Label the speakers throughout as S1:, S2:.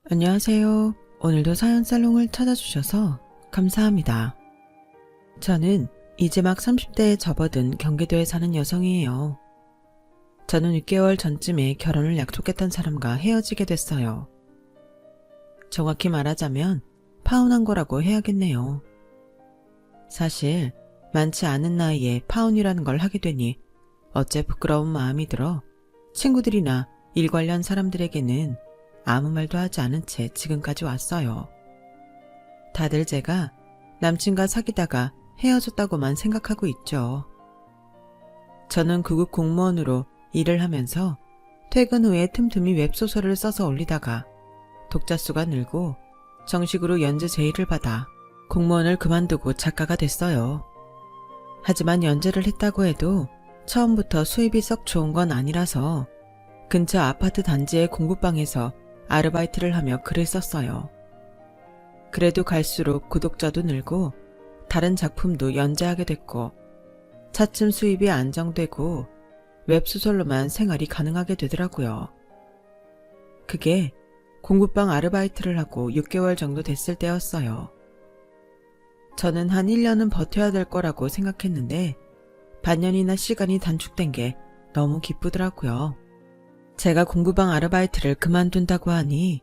S1: 안녕하세요. 오늘도 사연 살롱을 찾아주셔서 감사합니다. 저는 이제 막 30대에 접어든 경기도에 사는 여성이에요. 저는 6개월 전쯤에 결혼을 약속했던 사람과 헤어지게 됐어요. 정확히 말하자면 파혼한 거라고 해야겠네요. 사실 많지 않은 나이에 파혼이라는 걸 하게 되니 어째 부끄러운 마음이 들어 친구들이나 일 관련 사람들에게는 아무 말도 하지 않은 채 지금까지 왔어요. 다들 제가 남친과 사귀다가 헤어졌다고만 생각하고 있죠. 저는 구급 공무원으로 일을 하면서 퇴근 후에 틈틈이 웹소설을 써서 올리다가 독자 수가 늘고 정식으로 연재 제의를 받아 공무원을 그만두고 작가가 됐어요. 하지만 연재를 했다고 해도 처음부터 수입이 썩 좋은 건 아니라서 근처 아파트 단지의 공부방에서 아르바이트를 하며 글을 썼어요. 그래도 갈수록 구독자도 늘고 다른 작품도 연재하게 됐고 차츰 수입이 안정되고 웹소설로만 생활이 가능하게 되더라고요. 그게 공부방 아르바이트를 하고 6개월 정도 됐을 때였어요. 저는 한 1년은 버텨야 될 거라고 생각했는데 반년이나 시간이 단축된 게 너무 기쁘더라고요. 제가 공부방 아르바이트를 그만둔다고 하니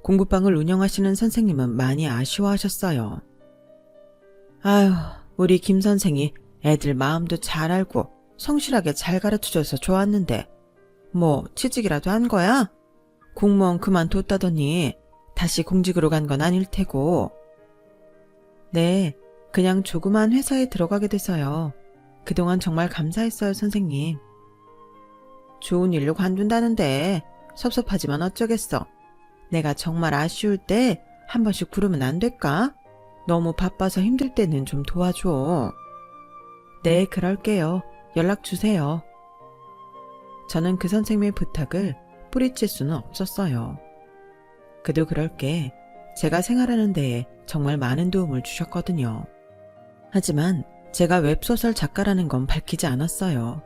S1: 공부방을 운영하시는 선생님은 많이 아쉬워하셨어요. 아휴, 우리 김 선생이 애들 마음도 잘 알고 성실하게 잘 가르쳐줘서 좋았는데 뭐 취직이라도 한 거야? 공무원 그만뒀다더니 다시 공직으로 간 건 아닐 테고. 네, 그냥 조그만 회사에 들어가게 돼서요. 그동안 정말 감사했어요, 선생님. 좋은 일로 관둔다는데 섭섭하지만 어쩌겠어. 내가 정말 아쉬울 때 한 번씩 부르면 안 될까? 너무 바빠서 힘들 때는 좀 도와줘. 네, 그럴게요. 연락 주세요. 저는 그 선생님의 부탁을 뿌리칠 수는 없었어요. 그도 그럴 게 제가 생활하는 데에 정말 많은 도움을 주셨거든요. 하지만 제가 웹소설 작가라는 건 밝히지 않았어요.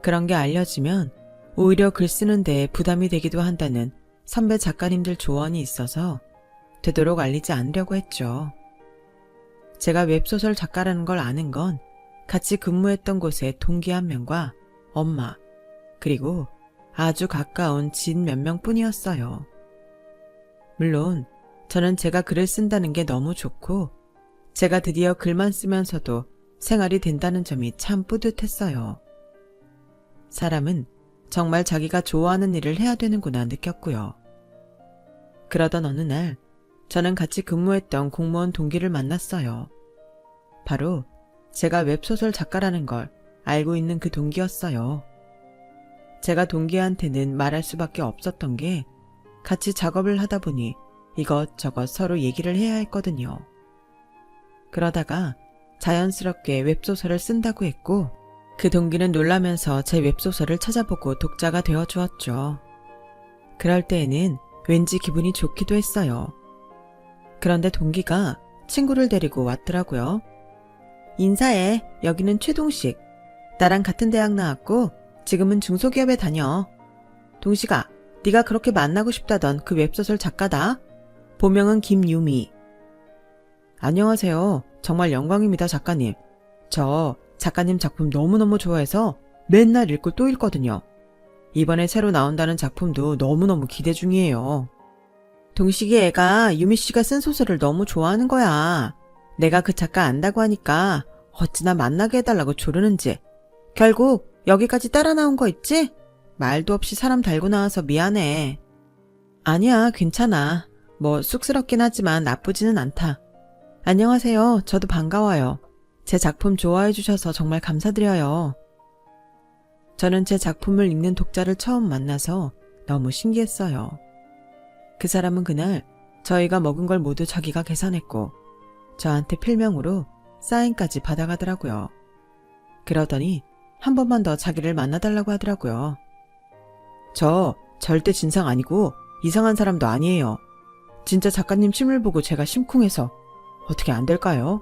S1: 그런 게 알려지면 오히려 글 쓰는 데에 부담이 되기도 한다는 선배 작가님들 조언이 있어서 되도록 알리지 않으려고 했죠. 제가 웹소설 작가라는 걸 아는 건 같이 근무했던 곳의 동기 한 명과 엄마, 그리고 아주 가까운 지인 몇 명뿐이었어요. 물론 저는 제가 글을 쓴다는 게 너무 좋고 제가 드디어 글만 쓰면서도 생활이 된다는 점이 참 뿌듯했어요. 사람은 정말 자기가 좋아하는 일을 해야 되는구나 느꼈고요. 그러던 어느 날 저는 같이 근무했던 공무원 동기를 만났어요. 바로 제가 웹소설 작가라는 걸 알고 있는 그 동기였어요. 제가 동기한테는 말할 수밖에 없었던 게 같이 작업을 하다 보니 이것저것 서로 얘기를 해야 했거든요. 그러다가 자연스럽게 웹소설을 쓴다고 했고 그 동기는 놀라면서 제 웹소설을 찾아보고 독자가 되어주었죠. 그럴 때에는 왠지 기분이 좋기도 했어요. 그런데 동기가 친구를 데리고 왔더라고요. 인사해. 여기는 최동식. 나랑 같은 대학 나왔고 지금은 중소기업에 다녀. 동식아, 네가 그렇게 만나고 싶다던 그 웹소설 작가다. 본명은 김유미. 안녕하세요. 정말 영광입니다, 작가님. 저 작가님 작품 너무너무 좋아해서 맨날 읽고 또 읽거든요. 이번에 새로 나온다는 작품도 너무너무 기대 중이에요. 동식이 애가 유미 씨가 쓴 소설을 너무 좋아하는 거야. 내가 그 작가 안다고 하니까 어찌나 만나게 해달라고 조르는지. 결국 여기까지 따라 나온 거 있지? 말도 없이 사람 달고 나와서 미안해. 아니야, 괜찮아. 뭐 쑥스럽긴 하지만 나쁘지는 않다. 안녕하세요. 저도 반가워요. 제 작품 좋아해 주셔서 정말 감사드려요. 저는 제 작품을 읽는 독자를 처음 만나서 너무 신기했어요. 그 사람은 그날 저희가 먹은 걸 모두 자기가 계산했고 저한테 필명으로 사인까지 받아가더라고요. 그러더니 한 번만 더 자기를 만나달라고 하더라고요. 저 절대 진상 아니고 이상한 사람도 아니에요. 진짜 작가님 심을 보고 제가 심쿵해서 어떻게 안 될까요?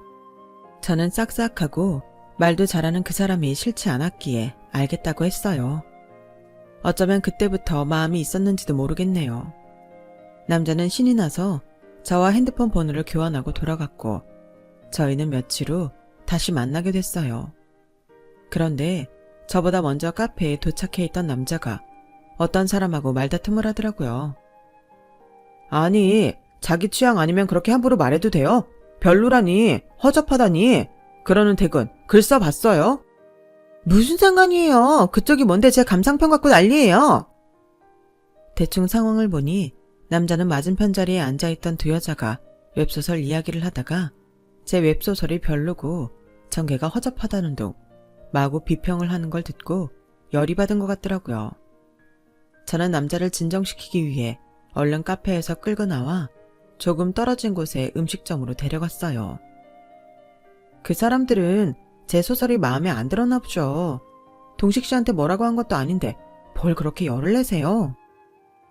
S1: 저는 싹싹하고 말도 잘하는 그 사람이 싫지 않았기에 알겠다고 했어요. 어쩌면 그때부터 마음이 있었는지도 모르겠네요. 남자는 신이 나서 저와 핸드폰 번호를 교환하고 돌아갔고 저희는 며칠 후 다시 만나게 됐어요. 그런데 저보다 먼저 카페에 도착해 있던 남자가 어떤 사람하고 말다툼을 하더라고요. 아니, 자기 취향 아니면 그렇게 함부로 말해도 돼요? 별로라니, 허접하다니, 그러는 댁은 글 써봤어요? 무슨 상관이에요? 그쪽이 뭔데 제 감상평 갖고 난리예요? 대충 상황을 보니 남자는 맞은편 자리에 앉아있던 두 여자가 웹소설 이야기를 하다가 제 웹소설이 별로고 전개가 허접하다는 둥 마구 비평을 하는 걸 듣고 열이 받은 것 같더라고요. 저는 남자를 진정시키기 위해 얼른 카페에서 끌고 나와 조금 떨어진 곳에 음식점으로 데려갔어요. 그 사람들은 제 소설이 마음에 안 들었나 보죠. 동식 씨한테 뭐라고 한 것도 아닌데 뭘 그렇게 열을 내세요?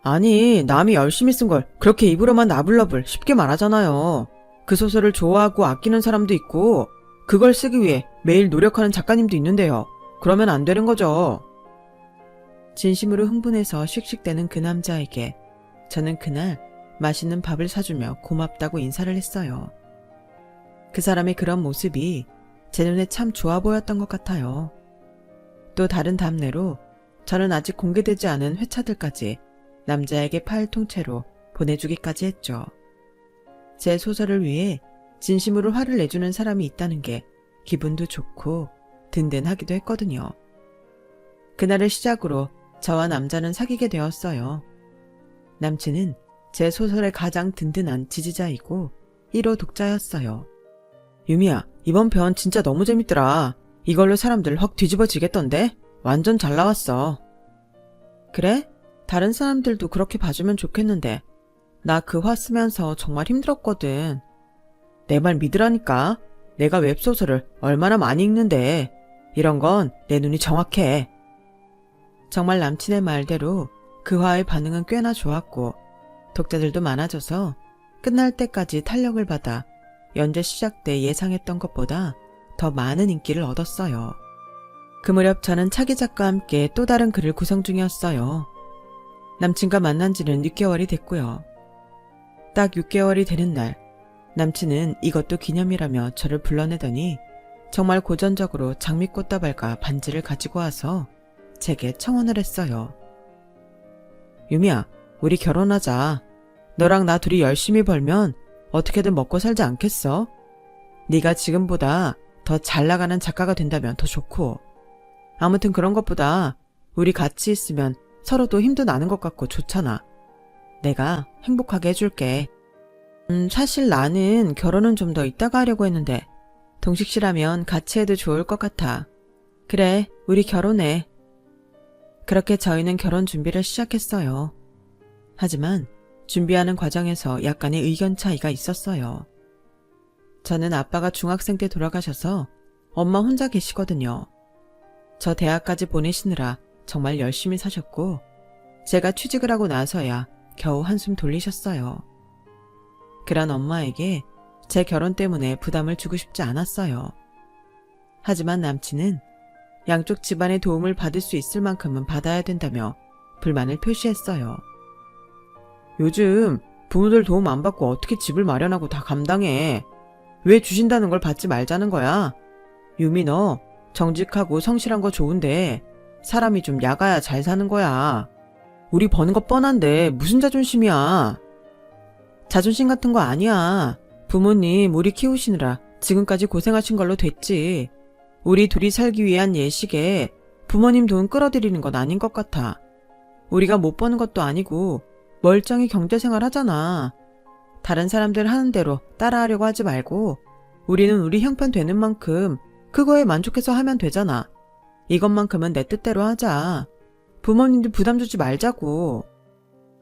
S1: 아니, 남이 열심히 쓴 걸 그렇게 입으로만 나불나불 쉽게 말하잖아요. 그 소설을 좋아하고 아끼는 사람도 있고 그걸 쓰기 위해 매일 노력하는 작가님도 있는데요. 그러면 안 되는 거죠. 진심으로 흥분해서 씩씩대는 그 남자에게 저는 그날 맛있는 밥을 사주며 고맙다고 인사를 했어요. 그 사람의 그런 모습이 제 눈에 참 좋아 보였던 것 같아요. 또 다른 답례로 저는 아직 공개되지 않은 회차들까지 남자에게 파일 통째로 보내주기까지 했죠. 제 소설을 위해 진심으로 화를 내주는 사람이 있다는 게 기분도 좋고 든든하기도 했거든요. 그날을 시작으로 저와 남자는 사귀게 되었어요. 남친은 제 소설의 가장 든든한 지지자이고 1호 독자였어요. 유미야, 이번 편 진짜 너무 재밌더라. 이걸로 사람들 확 뒤집어지겠던데? 완전 잘 나왔어. 그래? 다른 사람들도 그렇게 봐주면 좋겠는데 나 그 화 쓰면서 정말 힘들었거든. 내 말 믿으라니까. 내가 웹소설을 얼마나 많이 읽는데 이런 건 내 눈이 정확해. 정말 남친의 말대로 그 화의 반응은 꽤나 좋았고 독자들도 많아져서 끝날 때까지 탄력을 받아 연재 시작 때 예상했던 것보다 더 많은 인기를 얻었어요. 그 무렵 저는 차기 작가와 함께 또 다른 글을 구성 중이었어요. 남친과 만난 지는 6개월이 됐고요. 딱 6개월이 되는 날 남친은 이것도 기념이라며 저를 불러내더니 정말 고전적으로 장미꽃다발과 반지를 가지고 와서 제게 청혼을 했어요. 유미야, 우리 결혼하자. 너랑 나 둘이 열심히 벌면 어떻게든 먹고 살지 않겠어? 네가 지금보다 더 잘 나가는 작가가 된다면 더 좋고 아무튼 그런 것보다 우리 같이 있으면 서로도 힘도 나는 것 같고 좋잖아. 내가 행복하게 해줄게. 사실 나는 결혼은 좀 더 이따가 하려고 했는데 동식 씨라면 같이 해도 좋을 것 같아. 그래, 우리 결혼해. 그렇게 저희는 결혼 준비를 시작했어요. 하지만 준비하는 과정에서 약간의 의견 차이가 있었어요. 저는 아빠가 중학생 때 돌아가셔서 엄마 혼자 계시거든요. 저 대학까지 보내시느라 정말 열심히 사셨고 제가 취직을 하고 나서야 겨우 한숨 돌리셨어요. 그런 엄마에게 제 결혼 때문에 부담을 주고 싶지 않았어요. 하지만 남친은 양쪽 집안의 도움을 받을 수 있을 만큼은 받아야 된다며 불만을 표시했어요. 요즘 부모들 도움 안 받고 어떻게 집을 마련하고 다 감당해. 왜 주신다는 걸 받지 말자는 거야. 유미 너 정직하고 성실한 거 좋은데 사람이 좀 야가야 잘 사는 거야. 우리 버는 거 뻔한데 무슨 자존심이야. 자존심 같은 거 아니야. 부모님 우리 키우시느라 지금까지 고생하신 걸로 됐지. 우리 둘이 살기 위한 예식에 부모님 돈 끌어들이는 건 아닌 것 같아. 우리가 못 버는 것도 아니고 멀쩡히 경제생활 하잖아. 다른 사람들 하는 대로 따라하려고 하지 말고 우리는 우리 형편 되는 만큼 그거에 만족해서 하면 되잖아. 이것만큼은 내 뜻대로 하자. 부모님들 부담 주지 말자고.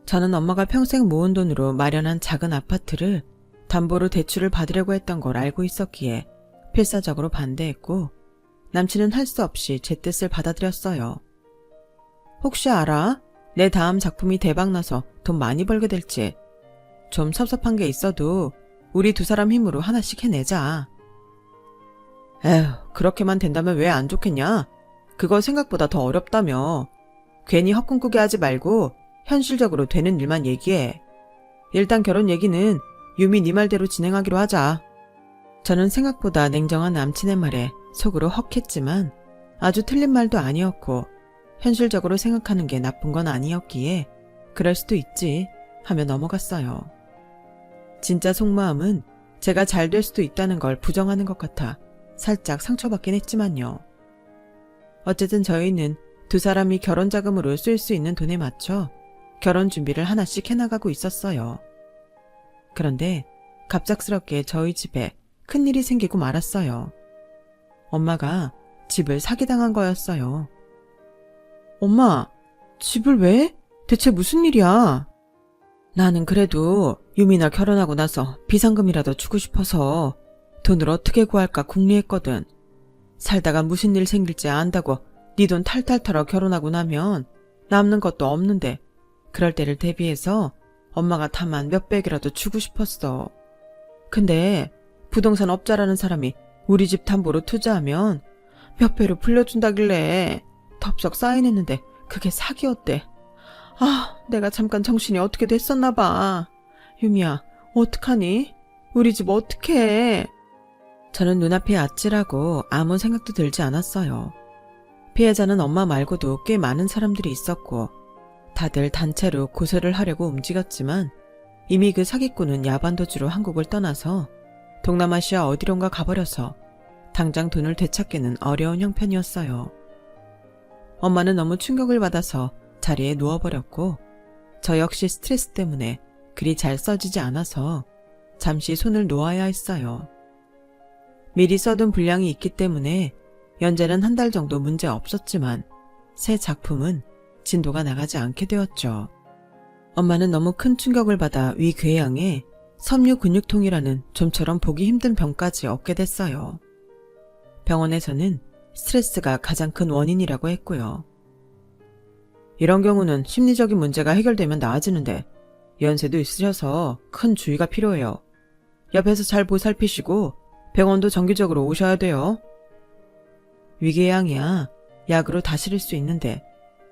S1: 저는 엄마가 평생 모은 돈으로 마련한 작은 아파트를 담보로 대출을 받으려고 했던 걸 알고 있었기에 필사적으로 반대했고 남친은 할 수 없이 제 뜻을 받아들였어요. 혹시 알아? 내 다음 작품이 대박나서 돈 많이 벌게 될지. 좀 섭섭한 게 있어도 우리 두 사람 힘으로 하나씩 해내자. 에휴, 그렇게만 된다면 왜 안 좋겠냐? 그거 생각보다 더 어렵다며. 괜히 헛꿈꾸게 하지 말고 현실적으로 되는 일만 얘기해. 일단 결혼 얘기는 유미 네 말대로 진행하기로 하자. 저는 생각보다 냉정한 남친의 말에 속으로 헉했지만 아주 틀린 말도 아니었고 현실적으로 생각하는 게 나쁜 건 아니었기에 그럴 수도 있지 하며 넘어갔어요. 진짜 속마음은 제가 잘 될 수도 있다는 걸 부정하는 것 같아 살짝 상처받긴 했지만요. 어쨌든 저희는 두 사람이 결혼 자금으로 쓸 수 있는 돈에 맞춰 결혼 준비를 하나씩 해나가고 있었어요. 그런데 갑작스럽게 저희 집에 큰일이 생기고 말았어요. 엄마가 집을 사기당한 거였어요. 엄마, 집을 왜? 대체 무슨 일이야? 나는 그래도 유미나 결혼하고 나서 비상금이라도 주고 싶어서 돈을 어떻게 구할까 궁리했거든. 살다가 무슨 일 생길지 안다고 네 돈 탈탈 털어 결혼하고 나면 남는 것도 없는데 그럴 때를 대비해서 엄마가 다만 몇백이라도 주고 싶었어. 근데 부동산 업자라는 사람이 우리 집 담보로 투자하면 몇 배로 불려준다길래 덥석 사인했는데 그게 사기였대. 아, 내가 잠깐 정신이 어떻게 됐었나 봐. 유미야, 어떡하니? 우리 집 어떡해? 저는 눈앞이 아찔하고 아무 생각도 들지 않았어요. 피해자는 엄마 말고도 꽤 많은 사람들이 있었고 다들 단체로 고소를 하려고 움직였지만 이미 그 사기꾼은 야반도주로 한국을 떠나서 동남아시아 어디론가 가버려서 당장 돈을 되찾기는 어려운 형편이었어요. 엄마는 너무 충격을 받아서 자리에 누워버렸고 저 역시 스트레스 때문에 글이 잘 써지지 않아서 잠시 손을 놓아야 했어요. 미리 써둔 분량이 있기 때문에 연재는 한 달 정도 문제 없었지만 새 작품은 진도가 나가지 않게 되었죠. 엄마는 너무 큰 충격을 받아 위궤양에 섬유근육통이라는 좀처럼 보기 힘든 병까지 얻게 됐어요. 병원에서는 스트레스가 가장 큰 원인이라고 했고요. 이런 경우는 심리적인 문제가 해결되면 나아지는데 연세도 있으셔서 큰 주의가 필요해요. 옆에서 잘 보살피시고 병원도 정기적으로 오셔야 돼요. 위궤양이야 약으로 다스릴 수 있는데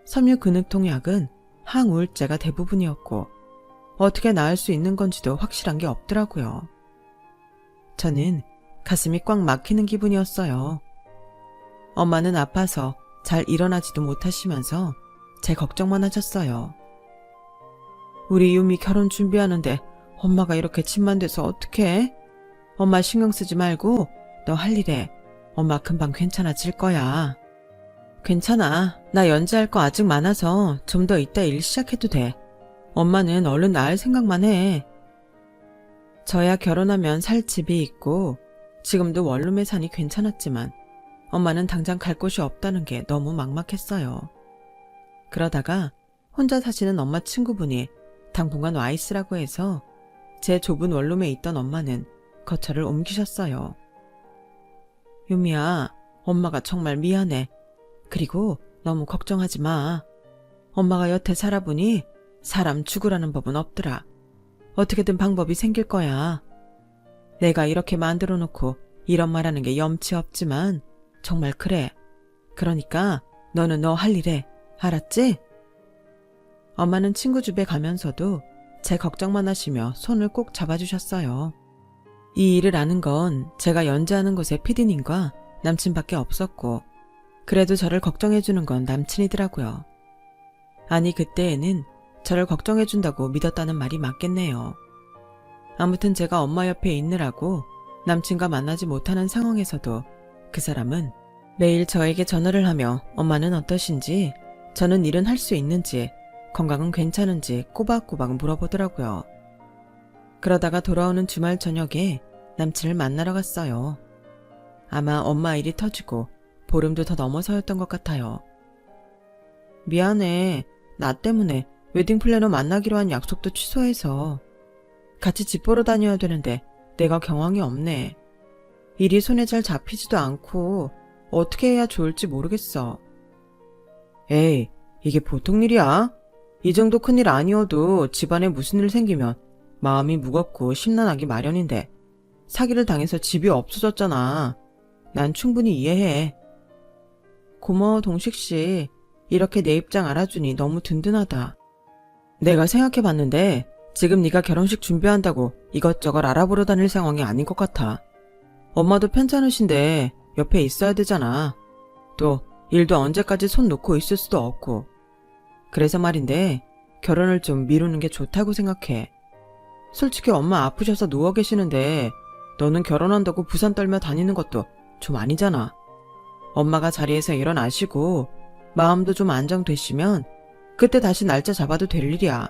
S1: 섬유근육통 약은 항우울제가 대부분이었고 어떻게 나을 수 있는 건지도 확실한 게 없더라고요. 저는 가슴이 꽉 막히는 기분이었어요. 엄마는 아파서 잘 일어나지도 못하시면서 제 걱정만 하셨어요. 우리 유미 결혼 준비하는데 엄마가 이렇게 침만 돼서 어떡해? 엄마 신경 쓰지 말고 너 할 일해. 엄마 금방 괜찮아질 거야. 괜찮아. 나 연재할 거 아직 많아서 좀 더 이따 일 시작해도 돼. 엄마는 얼른 나을 생각만 해. 저야 결혼하면 살 집이 있고 지금도 원룸에 사니 괜찮았지만 엄마는 당장 갈 곳이 없다는 게 너무 막막했어요. 그러다가 혼자 사시는 엄마 친구분이 당분간 와 있으라고 해서 제 좁은 원룸에 있던 엄마는 거처를 옮기셨어요. 유미야, 엄마가 정말 미안해. 그리고 너무 걱정하지 마. 엄마가 여태 살아보니 사람 죽으라는 법은 없더라. 어떻게든 방법이 생길 거야. 내가 이렇게 만들어 놓고 이런 말하는 게 염치 없지만 정말 그래. 그러니까 너는 너 할 일해. 알았지? 엄마는 친구 집에 가면서도 제 걱정만 하시며 손을 꼭 잡아주셨어요. 이 일을 아는 건 제가 연재하는 곳의 PD님과 남친밖에 없었고 그래도 저를 걱정해주는 건 남친이더라고요. 아니 그때에는 저를 걱정해준다고 믿었다는 말이 맞겠네요. 아무튼 제가 엄마 옆에 있느라고 남친과 만나지 못하는 상황에서도 그 사람은 매일 저에게 전화를 하며 엄마는 어떠신지, 저는 일은 할 수 있는지, 건강은 괜찮은지 꼬박꼬박 물어보더라고요. 그러다가 돌아오는 주말 저녁에 남친을 만나러 갔어요. 아마 엄마 일이 터지고 보름도 더 넘어서였던 것 같아요. 미안해. 나 때문에 웨딩 플래너 만나기로 한 약속도 취소해서 같이 집 보러 다녀야 되는데 내가 경황이 없네. 일이 손에 잘 잡히지도 않고 어떻게 해야 좋을지 모르겠어. 에이, 이게 보통 일이야? 이 정도 큰일 아니어도 집안에 무슨 일 생기면 마음이 무겁고 심란하기 마련인데 사기를 당해서 집이 없어졌잖아. 난 충분히 이해해. 고마워 동식씨. 이렇게 내 입장 알아주니 너무 든든하다. 내가 생각해봤는데 지금 네가 결혼식 준비한다고 이것저것 알아보러 다닐 상황이 아닌 것 같아. 엄마도 편찮으신데 옆에 있어야 되잖아. 또 일도 언제까지 손 놓고 있을 수도 없고. 그래서 말인데 결혼을 좀 미루는 게 좋다고 생각해. 솔직히 엄마 아프셔서 누워 계시는데 너는 결혼한다고 부산 떨며 다니는 것도 좀 아니잖아. 엄마가 자리에서 일어나시고 마음도 좀 안정되시면 그때 다시 날짜 잡아도 될 일이야.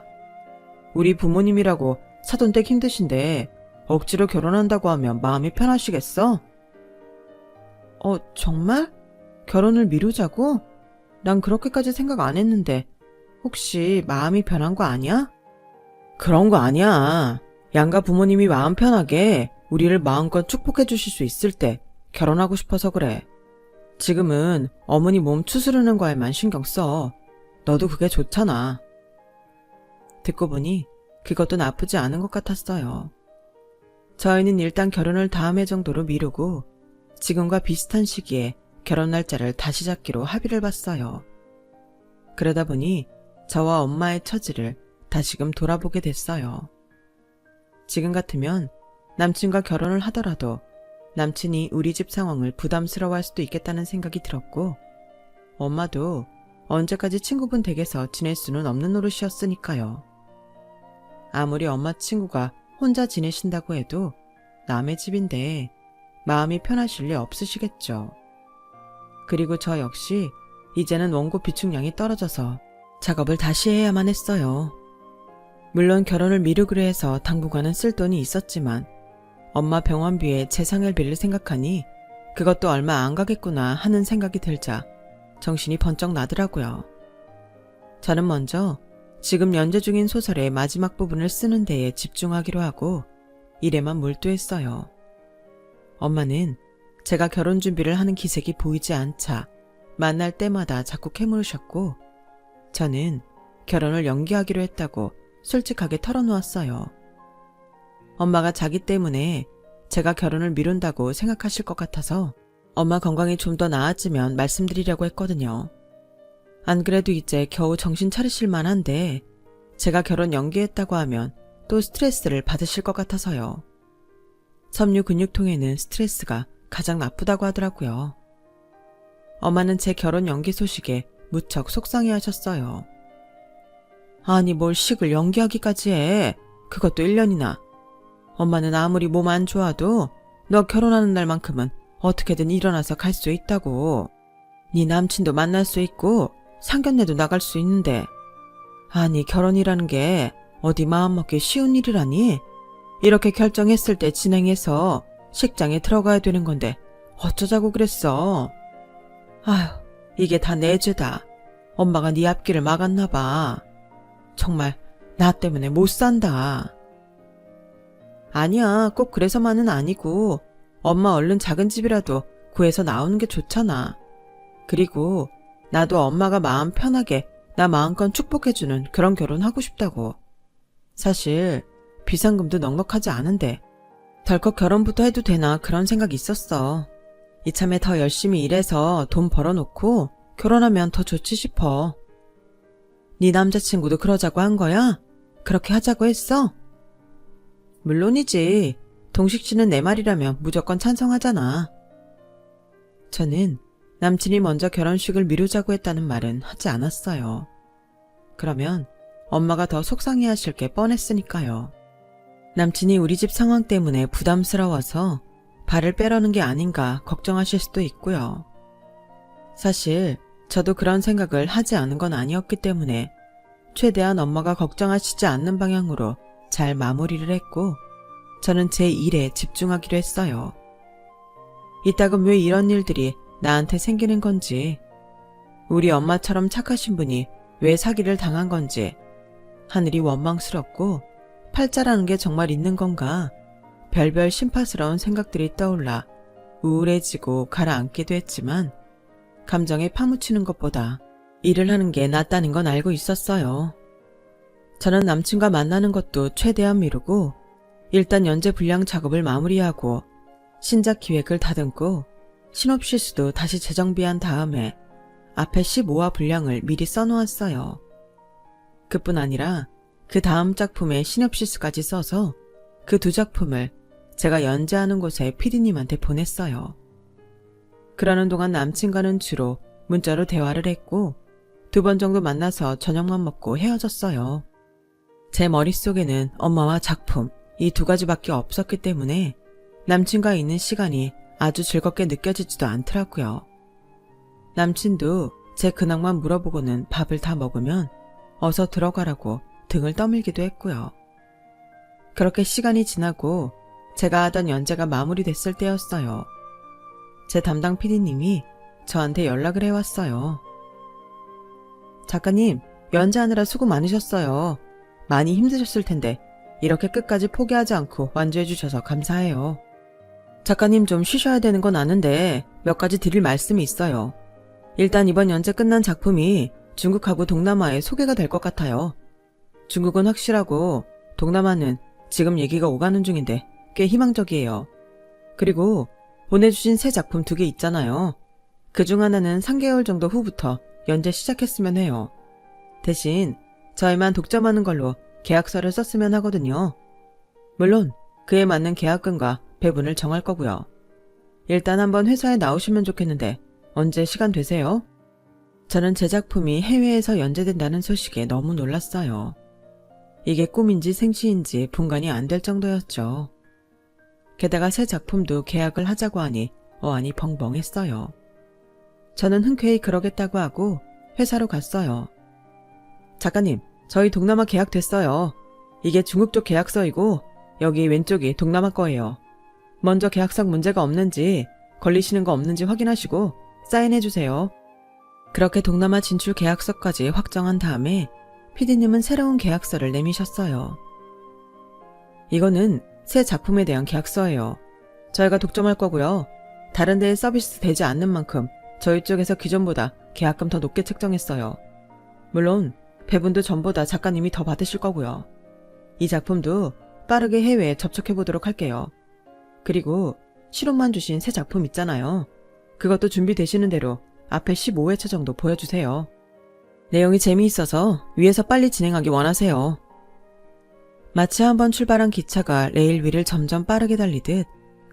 S1: 우리 부모님이라고 사돈댁 힘드신데 억지로 결혼한다고 하면 마음이 편하시겠어? 정말? 결혼을 미루자고? 난 그렇게까지 생각 안 했는데 혹시 마음이 편한 거 아니야? 그런 거 아니야. 양가 부모님이 마음 편하게 우리를 마음껏 축복해 주실 수 있을 때 결혼하고 싶어서 그래. 지금은 어머니 몸 추스르는 거에만 신경 써. 너도 그게 좋잖아. 듣고 보니 그것도 나쁘지 않은 것 같았어요. 저희는 일단 결혼을 다음 해 정도로 미루고 지금과 비슷한 시기에 결혼 날짜를 다시 잡기로 합의를 봤어요. 그러다 보니 저와 엄마의 처지를 다시금 돌아보게 됐어요. 지금 같으면 남친과 결혼을 하더라도 남친이 우리 집 상황을 부담스러워할 수도 있겠다는 생각이 들었고 엄마도 언제까지 친구분 댁에서 지낼 수는 없는 노릇이었으니까요. 아무리 엄마 친구가 혼자 지내신다고 해도 남의 집인데 마음이 편하실 리 없으시겠죠. 그리고 저 역시 이제는 원고 비축량이 떨어져서 작업을 다시 해야만 했어요. 물론 결혼을 미루기로 해서 당분간은 쓸 돈이 있었지만 엄마 병원비에 재상혈비를 생각하니 그것도 얼마 안 가겠구나 하는 생각이 들자 정신이 번쩍 나더라고요. 저는 먼저 지금 연재 중인 소설의 마지막 부분을 쓰는 데에 집중하기로 하고 일에만 몰두했어요. 엄마는 제가 결혼 준비를 하는 기색이 보이지 않자 만날 때마다 자꾸 캐물으셨고 저는 결혼을 연기하기로 했다고 솔직하게 털어놓았어요. 엄마가 자기 때문에 제가 결혼을 미룬다고 생각하실 것 같아서 엄마 건강이 좀 더 나아지면 말씀드리려고 했거든요. 안 그래도 이제 겨우 정신 차리실 만한데 제가 결혼 연기했다고 하면 또 스트레스를 받으실 것 같아서요. 섬유 근육통에는 스트레스가 가장 나쁘다고 하더라고요. 엄마는 제 결혼 연기 소식에 무척 속상해 하셨어요. 아니 뭘 식을 연기하기까지 해. 그것도 1년이나. 엄마는 아무리 몸 안 좋아도 너 결혼하는 날만큼은 어떻게든 일어나서 갈 수 있다고. 네 남친도 만날 수 있고 상견례도 나갈 수 있는데 아니 결혼이라는 게 어디 마음먹기 쉬운 일이라니? 이렇게 결정했을 때 진행해서 식장에 들어가야 되는 건데 어쩌자고 그랬어. 아휴 이게 다 내 죄다. 엄마가 네 앞길을 막았나 봐. 정말 나 때문에 못 산다. 아니야 꼭 그래서만은 아니고 엄마 얼른 작은 집이라도 구해서 나오는 게 좋잖아. 그리고 나도 엄마가 마음 편하게 나 마음껏 축복해주는 그런 결혼하고 싶다고. 사실 비상금도 넉넉하지 않은데 덜컥 결혼부터 해도 되나 그런 생각이 있었어. 이참에 더 열심히 일해서 돈 벌어놓고 결혼하면 더 좋지 싶어. 네 남자친구도 그러자고 한 거야? 그렇게 하자고 했어? 물론이지. 동식 씨는 내 말이라면 무조건 찬성하잖아. 저는 남친이 먼저 결혼식을 미루자고 했다는 말은 하지 않았어요. 그러면 엄마가 더 속상해하실 게 뻔했으니까요. 남친이 우리 집 상황 때문에 부담스러워서 발을 빼려는 게 아닌가 걱정하실 수도 있고요. 사실 저도 그런 생각을 하지 않은 건 아니었기 때문에 최대한 엄마가 걱정하시지 않는 방향으로 잘 마무리를 했고 저는 제 일에 집중하기로 했어요. 이따금 왜 이런 일들이 나한테 생기는 건지, 우리 엄마처럼 착하신 분이 왜 사기를 당한 건지 하늘이 원망스럽고 팔자라는 게 정말 있는 건가 별별 심파스러운 생각들이 떠올라 우울해지고 가라앉기도 했지만 감정에 파묻히는 것보다 일을 하는 게 낫다는 건 알고 있었어요. 저는 남친과 만나는 것도 최대한 미루고 일단 연재 분량 작업을 마무리하고 신작 기획을 다듬고 시놉시스도 다시 재정비한 다음에 앞에 15화 분량을 미리 써놓았어요. 그뿐 아니라 그 다음 작품에 시놉시스까지 써서 그 두 작품을 제가 연재하는 곳에 PD님한테 보냈어요. 그러는 동안 남친과는 주로 문자로 대화를 했고 2번 정도 만나서 저녁만 먹고 헤어졌어요. 제 머릿속에는 엄마와 작품 이 2가지밖에 없었기 때문에 남친과 있는 시간이 아주 즐겁게 느껴지지도 않더라고요. 남친도 제 근황만 물어보고는 밥을 다 먹으면 어서 들어가라고 등을 떠밀기도 했고요. 그렇게 시간이 지나고 제가 하던 연재가 마무리됐을 때였어요. 제 담당 PD님이 저한테 연락을 해왔어요. 작가님, 연재하느라 수고 많으셨어요. 많이 힘드셨을 텐데 이렇게 끝까지 포기하지 않고 완주해 주셔서 감사해요. 작가님 좀 쉬셔야 되는 건 아는데 몇 가지 드릴 말씀이 있어요. 일단 이번 연재 끝난 작품이 중국하고 동남아에 소개가 될 것 같아요. 중국은 확실하고 동남아는 지금 얘기가 오가는 중인데 꽤 희망적이에요. 그리고 보내주신 새 작품 2개 있잖아요. 그중 하나는 3개월 정도 후부터 연재 시작했으면 해요. 대신 저희만 독점하는 걸로 계약서를 썼으면 하거든요. 물론 그에 맞는 계약금과 배분을 정할 거고요. 일단 한번 회사에 나오시면 좋겠는데 언제 시간 되세요? 저는 제 작품이 해외에서 연재된다는 소식에 너무 놀랐어요. 이게 꿈인지 생시인지 분간이 안 될 정도였죠. 게다가 새 작품도 계약을 하자고 하니 어안이 벙벙했어요. 저는 흔쾌히 그러겠다고 하고 회사로 갔어요. 작가님, 저희 동남아 계약 됐어요. 이게 중국 쪽 계약서이고 여기 왼쪽이 동남아 거예요. 먼저 계약상 문제가 없는지 걸리시는 거 없는지 확인하시고 사인해주세요. 그렇게 동남아 진출 계약서까지 확정한 다음에 PD님은 새로운 계약서를 내미셨어요. 이거는 새 작품에 대한 계약서예요. 저희가 독점할 거고요. 다른 데에 서비스 되지 않는 만큼 저희 쪽에서 기존보다 계약금 더 높게 책정했어요. 물론 배분도 전보다 작가님이 더 받으실 거고요. 이 작품도 빠르게 해외에 접촉해보도록 할게요. 그리고 실온만 주신 새 작품 있잖아요. 그것도 준비되시는 대로 앞에 15회차 정도 보여주세요. 내용이 재미있어서 위에서 빨리 진행하기 원하세요. 마치 한번 출발한 기차가 레일 위를 점점 빠르게 달리듯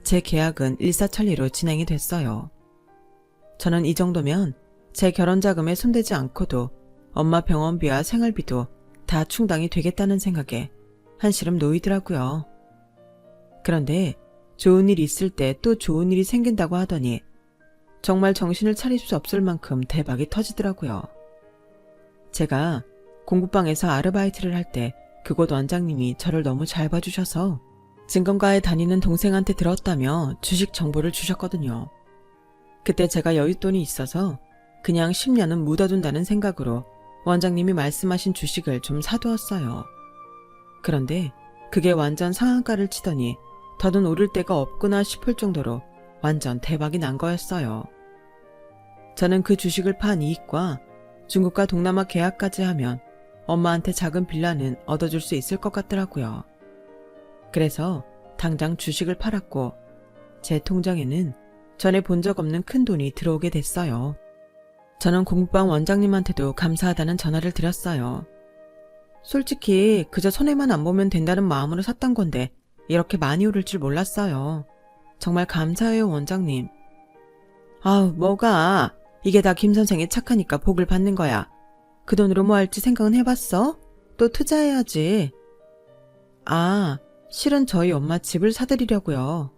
S1: 제 계약은 일사천리로 진행이 됐어요. 저는 이 정도면 제 결혼 자금에 손대지 않고도 엄마 병원비와 생활비도 다 충당이 되겠다는 생각에 한시름 놓이더라고요. 그런데 좋은 일이 있을 때 또 좋은 일이 생긴다고 하더니 정말 정신을 차릴 수 없을 만큼 대박이 터지더라고요. 제가 공부방에서 아르바이트를 할 때 그곳 원장님이 저를 너무 잘 봐주셔서 증권가에 다니는 동생한테 들었다며 주식 정보를 주셨거든요. 그때 제가 여윳돈이 있어서 그냥 10년은 묻어둔다는 생각으로 원장님이 말씀하신 주식을 좀 사두었어요. 그런데 그게 완전 상한가를 치더니 더는 오를 데가 없구나 싶을 정도로 완전 대박이 난 거였어요. 저는 그 주식을 판 이익과 중국과 동남아 계약까지 하면 엄마한테 작은 빌라는 얻어줄 수 있을 것 같더라고요. 그래서 당장 주식을 팔았고 제 통장에는 전에 본 적 없는 큰 돈이 들어오게 됐어요. 저는 공부방 원장님한테도 감사하다는 전화를 드렸어요. 솔직히 그저 손해만 안 보면 된다는 마음으로 샀던 건데 이렇게 많이 오를 줄 몰랐어요. 정말 감사해요, 원장님. 아우, 뭐가. 이게 다 김 선생이 착하니까 복을 받는 거야. 그 돈으로 뭐 할지 생각은 해봤어? 또 투자해야지. 아, 실은 저희 엄마 집을 사드리려고요.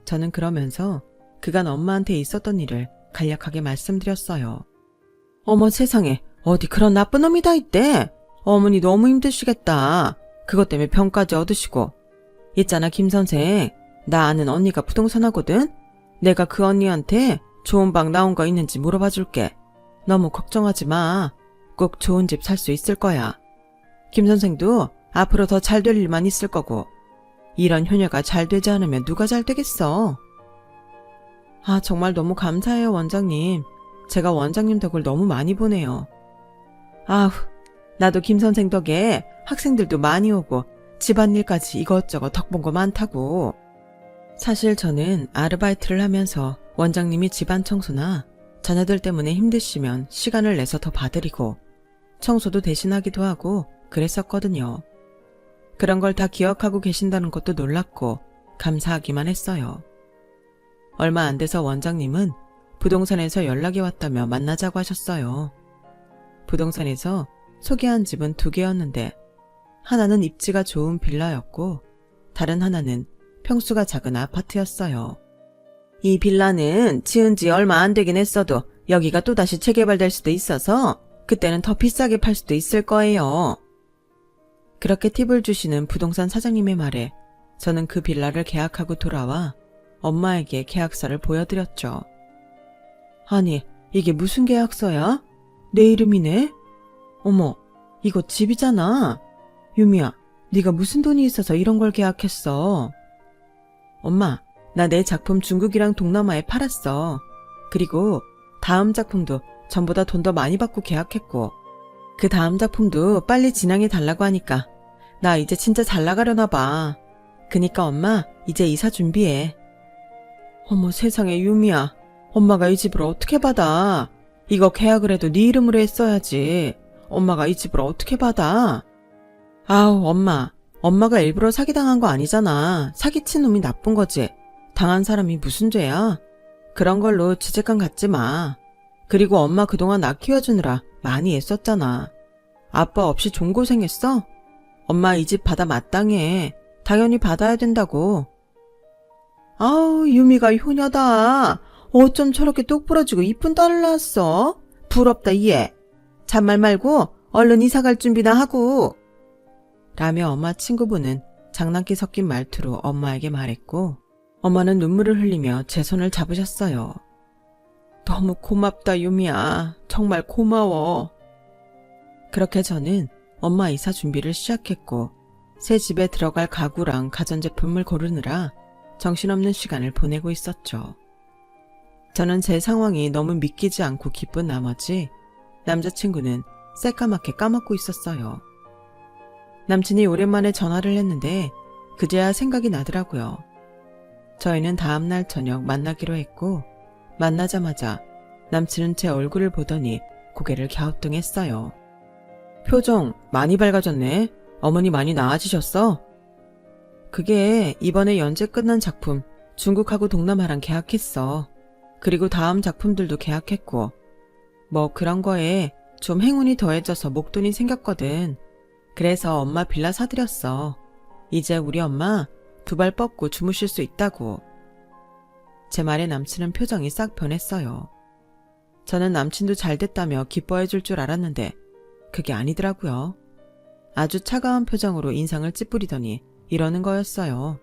S1: 저는 그러면서 그간 엄마한테 있었던 일을 간략하게 말씀드렸어요. 어머 세상에, 어디 그런 나쁜 놈이 다 있대. 어머니 너무 힘드시겠다. 그것 때문에 병까지 얻으시고. 있잖아 김 선생, 나 아는 언니가 부동산 하거든. 내가 그 언니한테 좋은 방 나온 거 있는지 물어봐 줄게. 너무 걱정하지 마. 꼭 좋은 집 살 수 있을 거야. 김 선생도 앞으로 더 잘 될 일만 있을 거고. 이런 효녀가 잘 되지 않으면 누가 잘 되겠어. 아, 정말 너무 감사해요, 원장님. 제가 원장님 덕을 너무 많이 보네요. 아휴, 나도 김 선생 덕에 학생들도 많이 오고 집안일까지 이것저것 덕 본 거 많다고. 사실 저는 아르바이트를 하면서 원장님이 집안 청소나 자녀들 때문에 힘드시면 시간을 내서 더 봐드리고 청소도 대신하기도 하고 그랬었거든요. 그런 걸 다 기억하고 계신다는 것도 놀랐고 감사하기만 했어요. 얼마 안 돼서 원장님은 부동산에서 연락이 왔다며 만나자고 하셨어요. 부동산에서 소개한 집은 2개였는데 하나는 입지가 좋은 빌라였고 다른 하나는 평수가 작은 아파트였어요. 이 빌라는 지은 지 얼마 안 되긴 했어도 여기가 또다시 재개발될 수도 있어서 그때는 더 비싸게 팔 수도 있을 거예요. 그렇게 팁을 주시는 부동산 사장님의 말에 저는 그 빌라를 계약하고 돌아와 엄마에게 계약서를 보여드렸죠. 아니, 이게 무슨 계약서야? 내 이름이네? 어머, 이거 집이잖아. 유미야, 네가 무슨 돈이 있어서 이런 걸 계약했어? 엄마, 나 내 작품 중국이랑 동남아에 팔았어. 그리고 다음 작품도 전보다 돈 더 많이 받고 계약했고 그 다음 작품도 빨리 진행해 달라고 하니까 나 이제 진짜 잘 나가려나 봐. 그니까 엄마 이제 이사 준비해. 어머 세상에 유미야, 엄마가 이 집을 어떻게 받아? 이거 계약을 해도 네 이름으로 했어야지. 엄마가 이 집을 어떻게 받아? 아우 엄마가 일부러 사기당한 거 아니잖아. 사기친 놈이 나쁜 거지. 당한 사람이 무슨 죄야? 그런 걸로 죄책감 갖지 마. 그리고 엄마 그동안 나 키워주느라 많이 애썼잖아. 아빠 없이 종고생했어? 엄마 이 집 받아 마땅해. 당연히 받아야 된다고. 아우 유미가 효녀다. 어쩜 저렇게 똑부러지고 이쁜 딸을 낳았어? 부럽다 얘. 잔말 말고 얼른 이사갈 준비나 하고. 라며 엄마 친구분은 장난기 섞인 말투로 엄마에게 말했고 엄마는 눈물을 흘리며 제 손을 잡으셨어요. 너무 고맙다 유미야. 정말 고마워. 그렇게 저는 엄마 이사 준비를 시작했고 새 집에 들어갈 가구랑 가전제품을 고르느라 정신없는 시간을 보내고 있었죠. 저는 제 상황이 너무 믿기지 않고 기쁜 나머지 남자친구는 새까맣게 까먹고 있었어요. 남친이 오랜만에 전화를 했는데 그제야 생각이 나더라고요. 저희는 다음날 저녁 만나기로 했고 만나자마자 남친은 제 얼굴을 보더니 고개를 갸우뚱했어요. 표정 많이 밝아졌네. 어머니 많이 나아지셨어? 그게 이번에 연재 끝난 작품 중국하고 동남아랑 계약했어. 그리고 다음 작품들도 계약했고 뭐 그런 거에 좀 행운이 더해져서 목돈이 생겼거든. 그래서 엄마 빌라 사드렸어. 이제 우리 엄마 2발 뻗고 주무실 수 있다고. 제 말에 남친은 표정이 싹 변했어요. 저는 남친도 잘 됐다며 기뻐해 줄 줄 알았는데 그게 아니더라고요. 아주 차가운 표정으로 인상을 찌푸리더니 이러는 거였어요.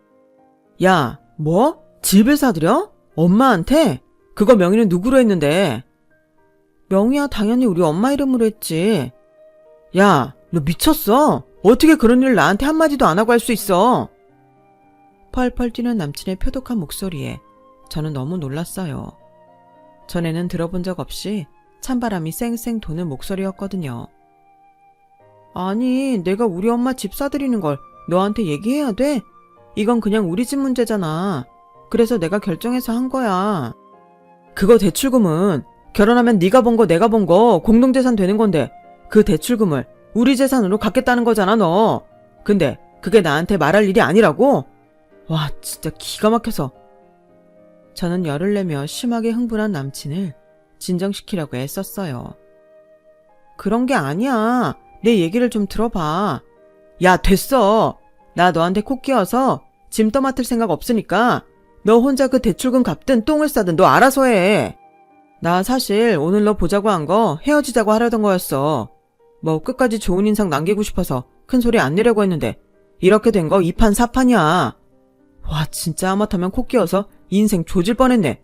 S1: 야, 뭐? 집을 사드려? 엄마한테? 그거 명의는 누구로 했는데? 명의야 당연히 우리 엄마 이름으로 했지. 야, 너 미쳤어? 어떻게 그런 일을 나한테 한마디도 안 하고 할 수 있어? 펄펄 뛰는 남친의 표독한 목소리에 저는 너무 놀랐어요. 전에는 들어본 적 없이 찬바람이 쌩쌩 도는 목소리였거든요. 아니, 내가 우리 엄마 집 사드리는 걸 너한테 얘기해야 돼? 이건 그냥 우리 집 문제잖아. 그래서 내가 결정해서 한 거야. 그거 대출금은 결혼하면 네가 번 거 내가 번 거 공동재산 되는 건데 그 대출금을 우리 재산으로 갚겠다는 거잖아 너. 근데 그게 나한테 말할 일이 아니라고? 와 진짜 기가 막혀서. 저는 열을 내며 심하게 흥분한 남친을 진정시키려고 애썼어요. 그런 게 아니야. 내 얘기를 좀 들어봐. 야 됐어. 나 너한테 코 끼워서 짐 떠맡을 생각 없으니까 너 혼자 그 대출금 갚든 똥을 싸든 너 알아서 해. 나 사실 오늘 너 보자고 한 거 헤어지자고 하려던 거였어. 뭐 끝까지 좋은 인상 남기고 싶어서 큰 소리 안 내려고 했는데 이렇게 된 거 2판 4판이야. 와 진짜 하마터면 코 끼워서 인생 조질 뻔했네.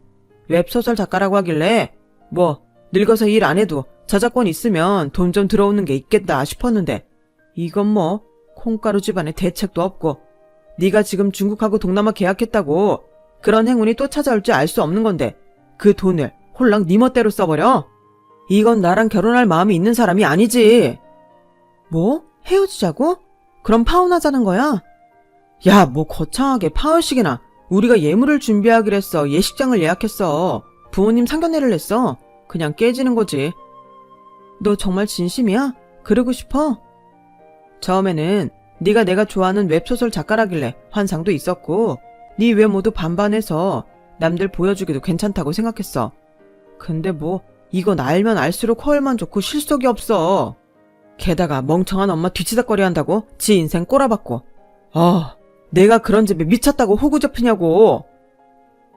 S1: 웹소설 작가라고 하길래 뭐 늙어서 일 안 해도 저작권 있으면 돈 좀 들어오는 게 있겠다 싶었는데 이건 뭐 콩가루 집안에 대책도 없고 네가 지금 중국하고 동남아 계약했다고 그런 행운이 또 찾아올 줄 알 수 없는 건데 그 돈을 홀랑 네 멋대로 써버려? 이건 나랑 결혼할 마음이 있는 사람이 아니지. 뭐? 헤어지자고? 그럼 파혼하자는 거야? 야, 뭐 거창하게 파혼식이나. 우리가 예물을 준비하기로 했어. 예식장을 예약했어. 부모님 상견례를 했어. 그냥 깨지는 거지. 너 정말 진심이야? 그러고 싶어? 처음에는 네가 내가 좋아하는 웹소설 작가라길래 환상도 있었고 네 외모도 반반해서 남들 보여주기도 괜찮다고 생각했어. 근데 뭐 이건 알면 알수록 허울만 좋고 실속이 없어. 게다가 멍청한 엄마 뒤치다꺼리 한다고 지 인생 꼬라박고. 내가 그런 집에 미쳤다고 호구 접히냐고.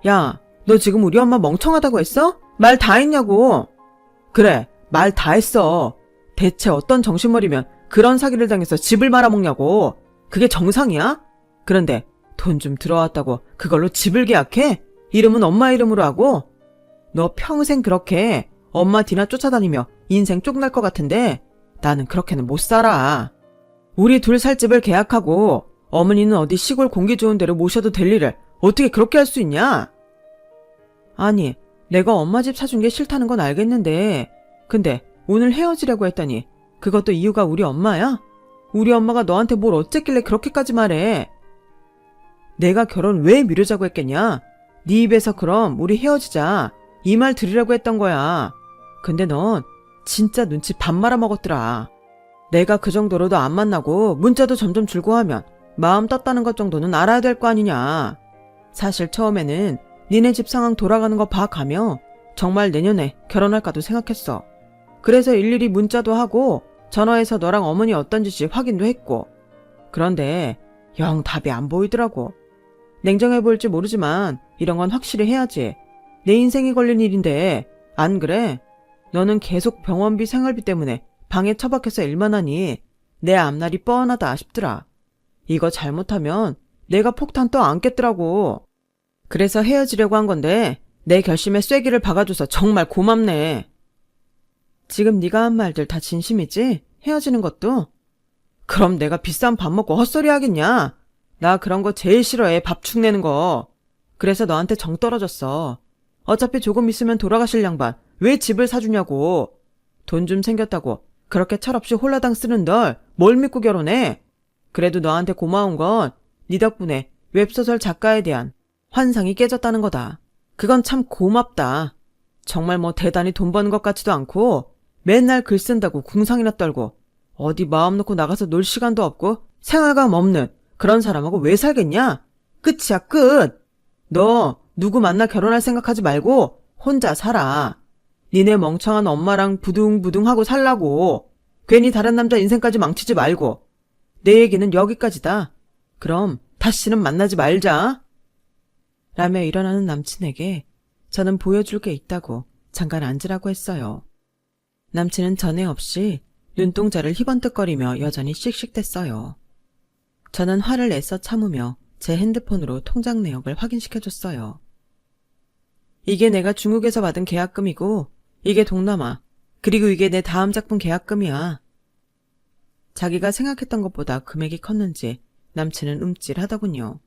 S1: 야, 너 지금 우리 엄마 멍청하다고 했어? 말 다 했냐고. 그래, 말 다 했어. 대체 어떤 정신머리면 그런 사기를 당해서 집을 말아먹냐고. 그게 정상이야? 그런데 돈 좀 들어왔다고 그걸로 집을 계약해? 이름은 엄마 이름으로 하고? 너 평생 그렇게 엄마 뒤나 쫓아다니며 인생 쪽날 것 같은데 나는 그렇게는 못 살아. 우리 둘 살 집을 계약하고 어머니는 어디 시골 공기 좋은 데로 모셔도 될 일을 어떻게 그렇게 할 수 있냐? 아니, 내가 엄마 집 사준 게 싫다는 건 알겠는데 근데 오늘 헤어지려고 했더니 그것도 이유가 우리 엄마야? 우리 엄마가 너한테 뭘 어쨌길래 그렇게까지 말해? 내가 결혼 왜 미루자고 했겠냐? 네 입에서 그럼 우리 헤어지자 이 말 들으려고 했던 거야. 근데 넌 진짜 눈치 밥 말아먹었더라. 내가 그 정도로도 안 만나고 문자도 점점 줄고 하면 마음 떴다는 것 정도는 알아야 될 거 아니냐. 사실 처음에는 니네 집 상황 돌아가는 거 봐가며 정말 내년에 결혼할까도 생각했어. 그래서 일일이 문자도 하고 전화해서 너랑 어머니 어떤 짓이 확인도 했고. 그런데 영 답이 안 보이더라고. 냉정해 보일지 모르지만 이런 건 확실히 해야지. 내 인생이 걸린 일인데 안 그래? 너는 계속 병원비 생활비 때문에 방에 처박혀서 일만 하니 내 앞날이 뻔하다 싶더라. 이거 잘못하면 내가 폭탄 또 안겠더라고. 그래서 헤어지려고 한 건데 내 결심에 쐐기를 박아줘서 정말 고맙네. 지금 네가 한 말들 다 진심이지? 헤어지는 것도? 그럼 내가 비싼 밥 먹고 헛소리 하겠냐? 나 그런 거 제일 싫어해. 밥 축내는 거. 그래서 너한테 정 떨어졌어. 어차피 조금 있으면 돌아가실 양반 왜 집을 사주냐고. 돈 좀 생겼다고 그렇게 철없이 홀라당 쓰는 널 뭘 믿고 결혼해? 그래도 너한테 고마운 건 네 덕분에 웹소설 작가에 대한 환상이 깨졌다는 거다. 그건 참 고맙다. 정말 뭐 대단히 돈 버는 것 같지도 않고 맨날 글 쓴다고 궁상이나 떨고 어디 마음 놓고 나가서 놀 시간도 없고 생활감 없는 그런 사람하고 왜 살겠냐? 끝이야 끝. 너 누구 만나 결혼할 생각하지 말고 혼자 살아. 니네 멍청한 엄마랑 부둥부둥하고 살라고. 괜히 다른 남자 인생까지 망치지 말고. 내 얘기는 여기까지다. 그럼 다시는 만나지 말자. 라며 일어나는 남친에게 저는 보여줄 게 있다고 잠깐 앉으라고 했어요. 남친은 전에 없이 눈동자를 희번뜩거리며 여전히 씩씩댔어요. 저는 화를 내서 참으며 제 핸드폰으로 통장 내역을 확인시켜줬어요. 이게 내가 중국에서 받은 계약금이고 이게 동남아, 그리고 이게 내 다음 작품 계약금이야. 자기가 생각했던 것보다 금액이 컸는지 남친은 움찔하더군요.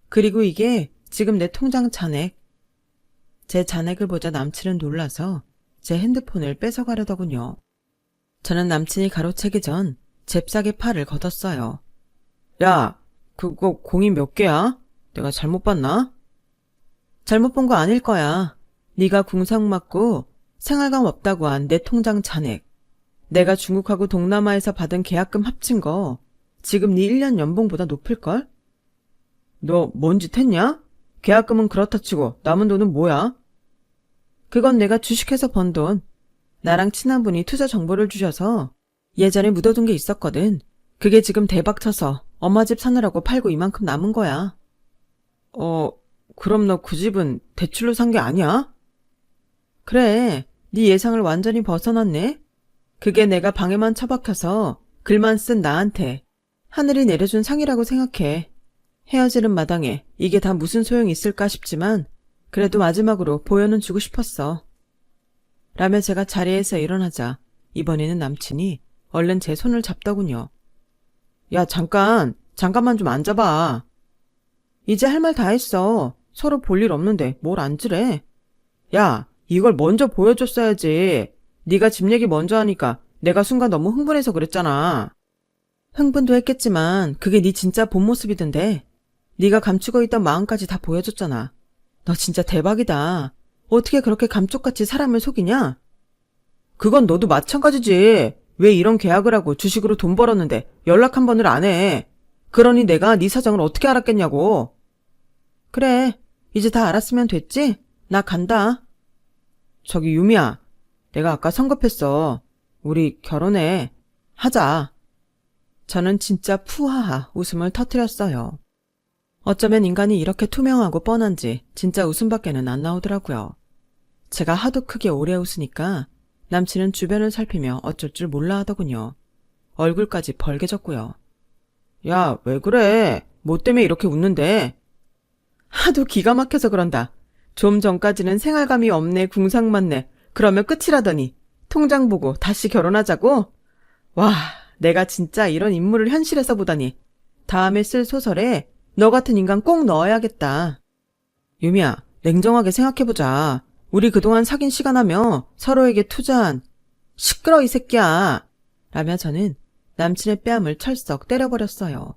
S1: 그리고 이게 지금 내 통장 잔액. 제 잔액을 보자 남친은 놀라서 제 핸드폰을 뺏어가려더군요. 저는 남친이 가로채기 전 잽싸게 팔을 걷었어요. 야, 그거 공이 몇 개야? 내가 잘못 봤나? 잘못 본 거 아닐 거야. 네가 궁상 맞고 생활감 없다고 한 내 통장 잔액. 내가 중국하고 동남아에서 받은 계약금 합친 거 지금 네 1년 연봉보다 높을걸? 너 뭔 짓 했냐? 계약금은 그렇다 치고 남은 돈은 뭐야? 그건 내가 주식해서 번 돈. 나랑 친한 분이 투자 정보를 주셔서 예전에 묻어둔 게 있었거든. 그게 지금 대박 쳐서 엄마 집 사느라고 팔고 이만큼 남은 거야. 그럼 너 그 집은 대출로 산 게 아니야? 그래, 네 예상을 완전히 벗어났네. 그게 내가 방에만 처박혀서 글만 쓴 나한테 하늘이 내려준 상이라고 생각해. 헤어지는 마당에 이게 다 무슨 소용이 있을까 싶지만 그래도 마지막으로 보여는 주고 싶었어. 라며 제가 자리에서 일어나자 이번에는 남친이 얼른 제 손을 잡더군요. 야, 잠깐만 좀 앉아봐. 이제 할 말 다 했어. 서로 볼 일 없는데 뭘 앉으래. 야, 이걸 먼저 보여줬어야지. 네가 집 얘기 먼저 하니까 내가 순간 너무 흥분해서 그랬잖아. 흥분도 했겠지만 그게 네 진짜 본 모습이던데. 네가 감추고 있던 마음까지 다 보여줬잖아. 너 진짜 대박이다. 어떻게 그렇게 감쪽같이 사람을 속이냐? 그건 너도 마찬가지지. 왜 이런 계약을 하고 주식으로 돈 벌었는데 연락 한 번을 안 해. 그러니 내가 네 사정을 어떻게 알았겠냐고. 그래, 이제 다 알았으면 됐지? 나 간다. 저기 유미야, 내가 아까 성급했어. 우리 결혼해. 하자. 저는 진짜 푸하하 웃음을 터뜨렸어요. 어쩌면 인간이 이렇게 투명하고 뻔한지 진짜 웃음밖에는 안 나오더라고요. 제가 하도 크게 오래 웃으니까 남친은 주변을 살피며 어쩔 줄 몰라 하더군요. 얼굴까지 벌개졌고요. 야, 왜 그래? 뭐 때문에 이렇게 웃는데? 하도 기가 막혀서 그런다. 좀 전까지는 생활감이 없네, 궁상맞네. 그러면 끝이라더니 통장 보고 다시 결혼하자고? 와, 내가 진짜 이런 인물을 현실에서 보다니. 다음에 쓸 소설에 너 같은 인간 꼭 넣어야겠다. 유미야, 냉정하게 생각해보자. 우리 그동안 사귄 시간하며 서로에게 투자한 시끄러 이 새끼야. 라며 저는 남친의 뺨을 철썩 때려버렸어요.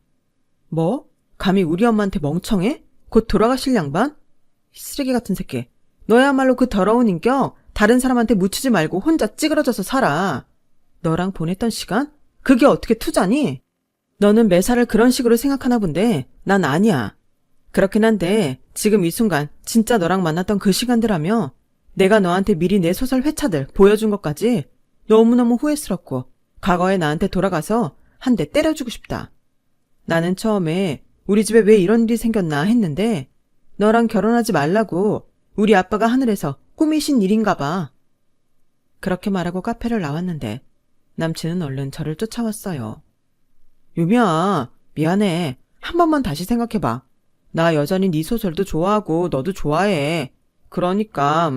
S1: 뭐? 감히 우리 엄마한테 멍청해? 곧 돌아가실 양반? 쓰레기 같은 새끼. 너야말로 그 더러운 인격 다른 사람한테 묻히지 말고 혼자 찌그러져서 살아. 너랑 보냈던 시간? 그게 어떻게 투자니? 너는 매사를 그런 식으로 생각하나 본데 난 아니야. 그렇긴 한데 지금 이 순간 진짜 너랑 만났던 그 시간들하며 내가 너한테 미리 내 소설 회차들 보여준 것까지 너무너무 후회스럽고 과거에 나한테 돌아가서 한 대 때려주고 싶다. 나는 처음에 우리 집에 왜 이런 일이 생겼나 했는데 너랑 결혼하지 말라고 우리 아빠가 하늘에서 꾸미신 일인가 봐. 그렇게 말하고 카페를 나왔는데 남친은 얼른 저를 쫓아왔어요. 유미야, 미안해. 한 번만 다시 생각해봐. 나 여전히 네 소설도 좋아하고 너도 좋아해. 그러니까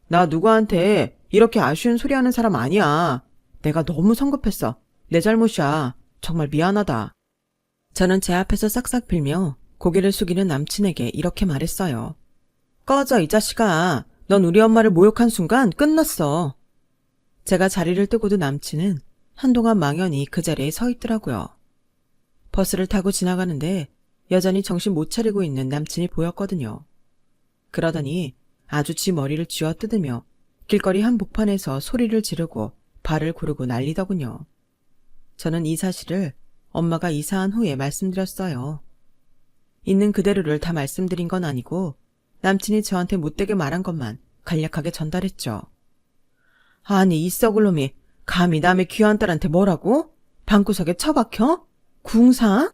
S1: 나 누구한테 이렇게 아쉬운 소리 하는 사람 아니야. 내가 너무 성급했어. 내 잘못이야. 정말 미안하다. 저는 제 앞에서 싹싹 빌며 고개를 숙이는 남친에게 이렇게 말했어요. 꺼져, 이 자식아. 넌 우리 엄마를 모욕한 순간 끝났어. 제가 자리를 뜨고도 남친은 한동안 망연히 그 자리에 서 있더라고요. 버스를 타고 지나가는데 여전히 정신 못 차리고 있는 남친이 보였거든요. 그러더니 아주 지 머리를 쥐어 뜯으며 길거리 한복판에서 소리를 지르고 발을 구르고 난리더군요. 저는 이 사실을 엄마가 이사한 후에 말씀드렸어요. 있는 그대로를 다 말씀드린 건 아니고 남친이 저한테 못되게 말한 것만 간략하게 전달했죠. 아니, 이 썩을 놈이 감히 남의 귀한 딸한테 뭐라고? 방구석에 처박혀? 궁사?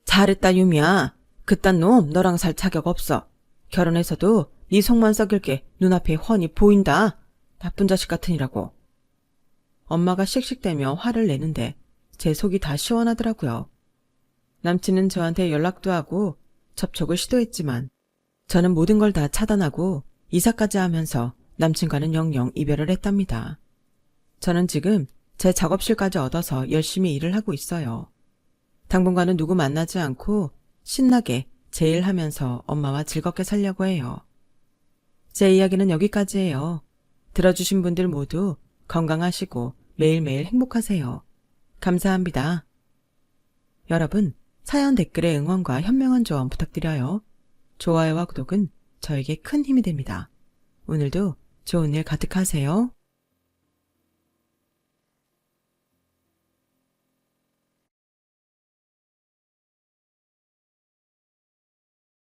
S1: 잘했다, 유미야. 그딴 놈 너랑 살 자격 없어. 결혼해서도 네 속만 썩일 게 눈앞에 훤히 보인다. 나쁜 자식 같으니라고. 엄마가 씩씩대며 화를 내는데 제 속이 다 시원하더라고요. 남친은 저한테 연락도 하고 접촉을 시도했지만 저는 모든 걸 다 차단하고 이사까지 하면서 남친과는 영영 이별을 했답니다. 저는 지금 제 작업실까지 얻어서 열심히 일을 하고 있어요. 당분간은 누구 만나지 않고 신나게 제 일 하면서 엄마와 즐겁게 살려고 해요. 제 이야기는 여기까지예요. 들어주신 분들 모두 건강하시고 매일매일 행복하세요. 감사합니다. 여러분, 사연 댓글에 응원과 현명한 조언 부탁드려요. 좋아요와 구독은 저에게 큰 힘이 됩니다. 오늘도 좋은 일 가득하세요.